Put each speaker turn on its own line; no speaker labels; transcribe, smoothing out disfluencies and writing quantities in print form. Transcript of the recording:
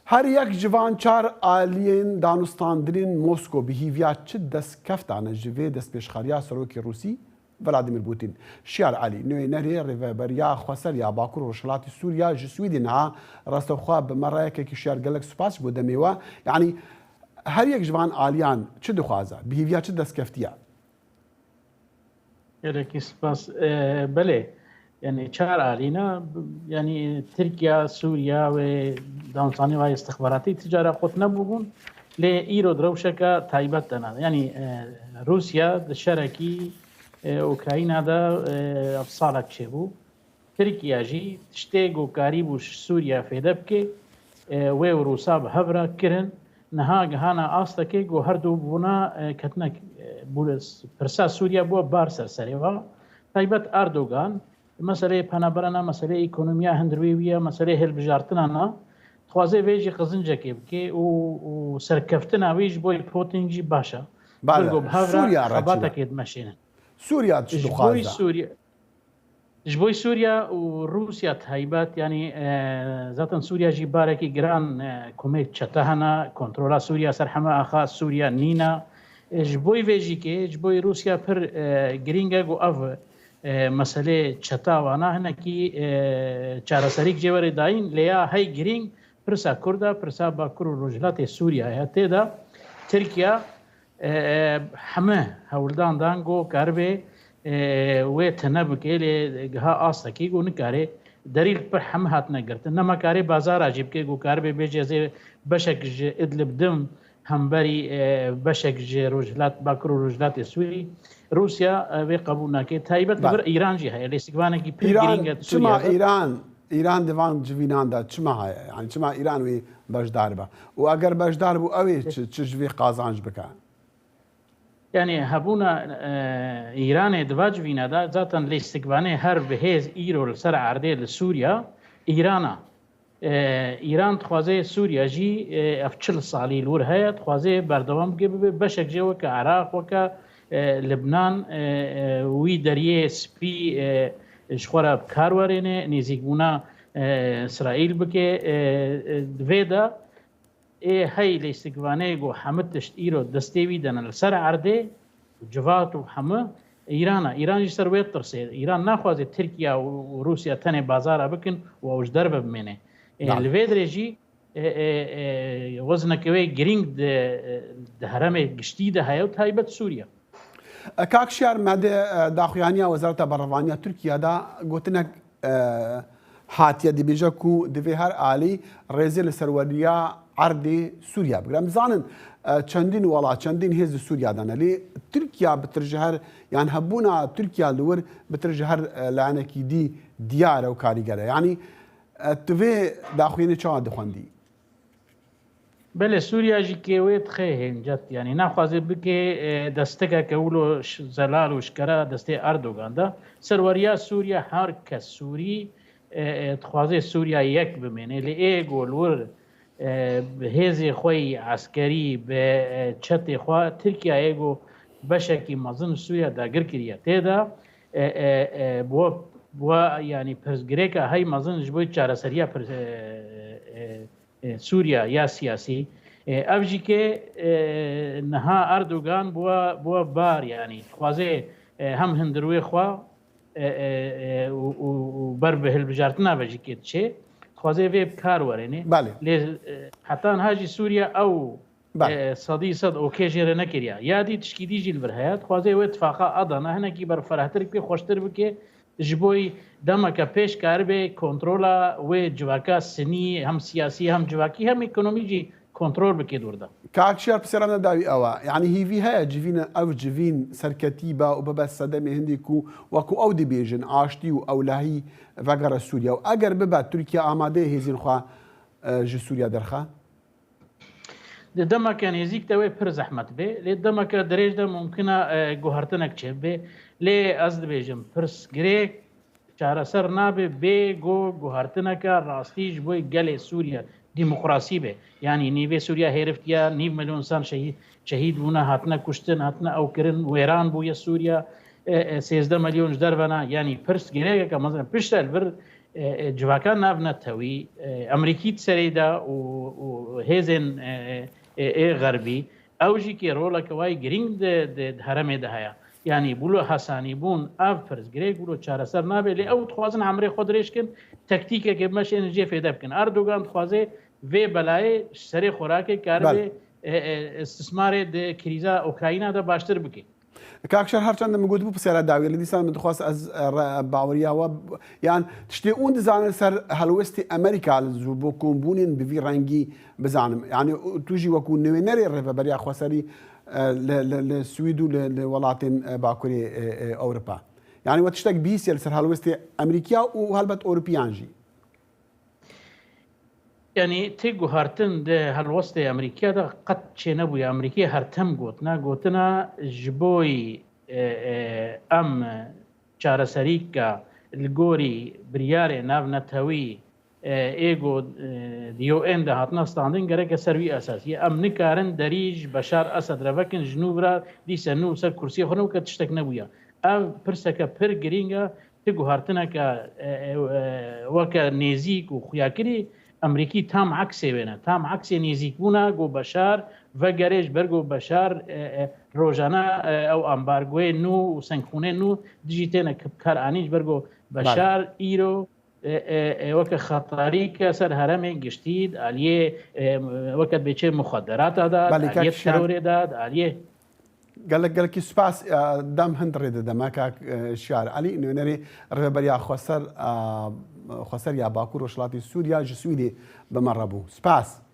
هر یک جوان چار آلین دانستاندرین موسکو به هیویا چه دست کفتانه جوی دست پیشخاریا سروک روسی ولادیمیر پوتین شیار علی نوی نهری ریوبریا خسر یا باکور روشلاتی سوریا جسویدی نه راست خواب مرای که شیار گلک سپاس بوده میوه یعنی هر یک جوان آلیان چه دخوازه به هیویا چه دست کفتیا
گلک سپاس بله يعني چهار علينا يعني تركيا سوريا ودانساني وهي استخباراتي تجارة قطنا بوغون لإيرو دروشكا تايبتنا يعني روسيا الشركي أوكرانيا دا أفصالك شبو تركيا جي تشتيقو قريبوش سوريا في دبكي وروسا بهبرا كرن نهاج هانا أصلكي جو هردو بونا كتنا بولس برسا سوريا بو بارسر سريوا تايبت أردوغان مسألة پنابرنا مسألة إيكونوميا هندروية مسألة هالبجارتنا خوازه ويجي قزنجة كي و سركفتنا ويج بوي بوتينجي باشا
سوريا
خباتا كيد ماشينا
سوريا تشدو خوازه
جبوي سوريا وروسيا تهيبات يعني ذاتا سوريا جي باركي جران كوميت شتهنا كنترولا سوريا سرحما أخا سوريا نينا جبوي ويجي كي جبوي روسيا پر جرينجا جو أف مسئله چتاوانا هنه کی چارەسەریک جێوەری داین لیا هەی گرنگ پرسا کوردا پرسا باکوور و ڕۆژهەڵاتی سووریا تێدا ترکیا هەمە هەوڵدان دانگۆ کاربێ وێ تەنە بکێ لێ گها ئاستەکی و نکارێ دەریل پر هەمە هاتنەگرتن نەمەکارێ بازاراجی بکێ و کاربێ بێجێزێ بەشێک ئیدلب دم هەمبەری بەشێک ژێ ڕۆژهەڵات باکوور و ڕۆژهەڵاتی سووری روسيا بقبولنا كي تايبت بر ايران جي هاي ليستقبانا كي
بيرينغ شما ايران ديوان جوينان دا شما هاي يعني شما ايران وي باش داربه واگر باش داربو اوي تشجوي قازانج بكا
يعني هبونا ايران دواج فينا دا ذاتا ليستقبانا هر بهيز ايرو سر عرضه لسوريا ايران تخوازه سوريا جي افچل صالي لور هي تخوازه بردوام كي بشك جي وك عراق وك لبنان وی دریه سپی شخورا بکارورینه نزیگونا اسرائیل بکه دویدا هی لیستگوانه گو حمد تشت ایرو دستیوی دنال سر عرده جوات و همه ایران جی سرویت ترسه ایران نخوازه ترکیه و روسیا تنه بازار بکن و اوش درب بمینه لویدره جی وزنکوی گرینگ ده هرم گشتی ده هیو تایبت سوریا
كاكشيار ماده داخوانيا وزارة برلمانيا تركيا دا قلتنك هاتيا دي بيجاكو دي هر آلي ريزي لسروريا عردي سوريا بقرام زانن چندين ولا چندين هز سوريا دانا لي تركيا بترجهر يعني هبونا تركيا لور بترجهر لعنكي دي ديارة وكاريجرة يعني تفي داخواني چا دخواندي
بله سوريا جي كيويت خيهن جت يعني ناخذ بكي دستك كولو زلال وشكرا دستي اردوغان دا سروريا سوريا هر کس سوري تخوازي سوريا يك بمنه لايغو لور بهزي خوي عسكري بچت خو تركيا ايغو بشكي مازن سوريا دا گركريا تيدا بو يعني پرزگريكا هاي مازن جبوي چارەسەریە سوريا يا سياسي أبجي كي نها أردوغان بوا بار يعني خوازي هم هندروي خوا وبربه البجارتنا بجي كي تشي خوازي في بكار وريني حتى هاجي سوريا أو صدي صد أوكي جيري نكريا يا دي تشكيدي جي البرهات خوازي واتفاقا أضانا هنا كي برفرهترك بي خوشتر بكي جبوي دمك پیش کاربه کنترولا و جواکا سنی هم سیاسی هم جواکی هم اکونومی جی کنترول بکی دوردا
كاكشير بسرنا داوي اوا يعني هي فيها جيفين او جيفين سركتيبا وببس صدمي هنديكو وكو او دي بيجن عاشتي او لاهي فقر سوريا واجر ببا تركيا اماده هيزين خوا جي سوريا درخا
دمك يعني زيك توي پر زحمت به لدمك دريج ده ممكنه گوهرتنك چبه لي ازد بيجم پرس گريك چارەسەر نابێ بێگۆ گوهارتنەکە ڕاستیش بۆی گەلێ سووریا دیموقراسی بێ ینی نیوێ سووریا هێرفتیا 9 ملیۆن سان شەهید بوونە هاتنە کوشتن هاتنە ئەوکردن وێران بووە سووریا 13 ملیۆنش دەربەنا ینی پرس گرێگەکە مەزن پشتە بر جواکان ناونەتەوی ئەمریکی سەرێدا و هێزن غەربی ئەوژی کێ ڕۆڵەکەوای گرنگ هەرەمێدا هەیە یعنی بولو حەسانی بوون ئاف پرزگرێک بولو چارەسەر نابێت لێ ئەو دخوازن ئەمرێ خۆ درێژکن تەکتیکێکێ مەش ئێنرژیە فێدە بکەن ئەردۆگان دخوازێ vê belayê serê xwerakê karibê istismarê di krîza Ukraynada baştir bike.
کاکشەر هەرچەندە من گوتبوو پرسیارە داویە لە دیسان من دخواست ئەس باوەریاوە یان تشتێ ئون دزانن سەر هەلوەستی ئەمریکا زوو بۆ کۆمبوونین بڤی ڕەنگی بزانم یعنی توژی وەکو نوێنەرێ ڕێڤەبەریا خۆسەری لە سوید و لە وڵاتین باکووری ئەوروپا یعنی وە تشتێک بیسیە لەسەر هەلوەستی ئەمریکا و هەلبەت ئۆروپیانژی
یعنی تێ گوهارتن دە هەلوەستی ئەمریکادا قەت چێ نەبووی ئەمریکی هەرتەم گوتنا گوتنە ji بۆی ئەم چارەسەریکە li gorî biryarê navnetewî êgo di UN de hatine standin gereke ser wî esasiyê em nikarin derî ji Beşar Esed revekin ji nû bira dîse nû ser kursiyê xwe nû ke tiştek nebûye ev pirseke pir giring e ti guhartineke weke nêzik û xuyakirî ئەمریکی تام عکسێ وێنە تام عکسێ نێزیکبوونا گۆ بەشار ڤەگەرێژ بەرگۆ بەشار ڕۆژانە ئەو ئەمبارگوێ نو و سنگخونێ نو دژی تێنە کارانیش بەرگۆ بەشار ئیرۆ وەکە خەتاریکە سەر هەرەمێ گشتید ئالیێ وەکەت بێچێ مخدراتەدا تەرۆرێداد ئالیێ
گەلکی سوپاس دەم هەند ڕێدەدەما کاک شیار علی نوێنەرێ ڕێبەریا خۆسەر یا باکوور و وڵاتی سووریا ji Swîdê بمەڕەبوو سپاس.